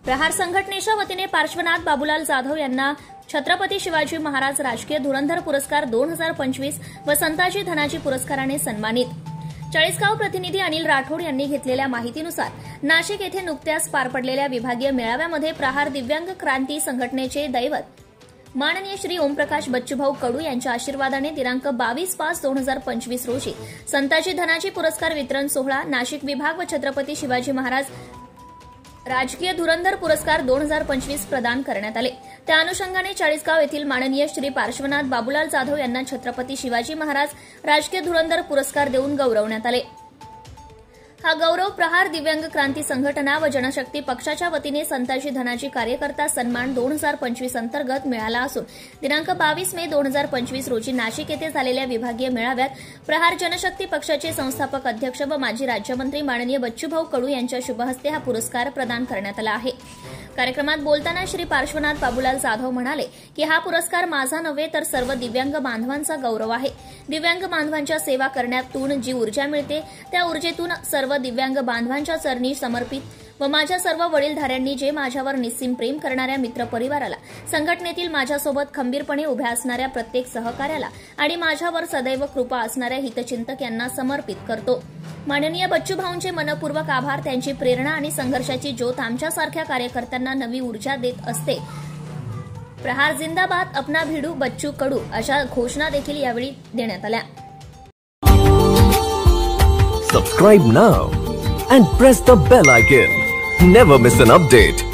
प्रहार संघटनेच्या वतीने पार्श्वनाथ बाबूलाल जाधव यांना छत्रपती शिवाजी महाराज राजकीय धुरंधर पुरस्कार 2025 व संताजी धनाजी पुरस्काराने सन्मानित। चाळीसगाव प्रतिनिधी अनिल राठोड यांनी घेतलेल्या माहितीनुसार नाशिक येथे नुकत्याच पार पडलेल्या विभागीय मेळाव्यामध्ये प्रहार दिव्यांग क्रांती संघटनेचे दैवत माननीय श्री ओमप्रकाश बच्चूभाऊ कडू यांच्या आशीर्वादाने दिनांक 22/5/2025 रोजी संताजी धनाजी पुरस्कार वितरण सोहळा नाशिक विभाग व छत्रपती शिवाजी महाराज राजकीय धुरंधर पुरस्कार 2025 प्रदान करण्यात आले। त्या अनुषंगाने चाळीसगाव येथील माननीय श्री पार्श्वनाथ बाबूलाल जाधव यांना छत्रपती शिवाजी महाराज राजकीय धुरंधर पुरस्कार देऊन गौरवण्यात आले। हा गौरव प्रहार दिव्यांग क्रांती संघटना व जनशक्ती पक्षाच्या वतीने संताजी धनाजी कार्यकर्ता सन्मान 2025 अंतर्गत मिळाला असून दिनांक 22 मे 2025 रोजी नाशिक येथे झालेल्या विभागीय मेळाव्यात प्रहार जनशक्ती पक्षाचे संस्थापक अध्यक्ष व माजी राज्यमंत्री माननीय बच्चूभाऊ कडू यांच्या शुभहस्ते हा पुरस्कार प्रदान करण्यात आला आहे। कार्यक्रमात बोलताना श्री पार्श्वनाथ बाबूलाल जाधव म्हणाले की हा पुरस्कार माझा नव्हे तर सर्व दिव्यांग बांधवांचा गौरव आहे। दिव्यांग बांधवांच्या सेवा करण्यातून जी ऊर्जा मिळते त्या ऊर्जेतून सर्व दिव्यांग बांधवांच्या चरणी समर्पित व माझ्या सर्व वडीलधाऱ्यांनी जे माझ्यावर निस्सीम प्रेम करणाऱ्या मित्रपरिवाराला, संघटनेतील माझ्यासोबत खंबीरपणे उभ्या असणाऱ्या प्रत्येक सहकार्याला आणि माझ्यावर सदैव कृपा असणाऱ्या हितचिंतक यांना समर्पित करतो। माननीय बच्चूभाऊंचे मनपूर्वक आभार। त्यांची प्रेरणा आणि संघर्षाची ज्योत आमच्यासारख्या कार्यकर्त्यांना नवी ऊर्जा देत असते। प्रहार जिंदाबाद, अपना भिडू बच्चू कडू अशा घोषणा देखील यावेळी देण्यात आल्या। Subscribe now and press the bell icon. Never miss an update.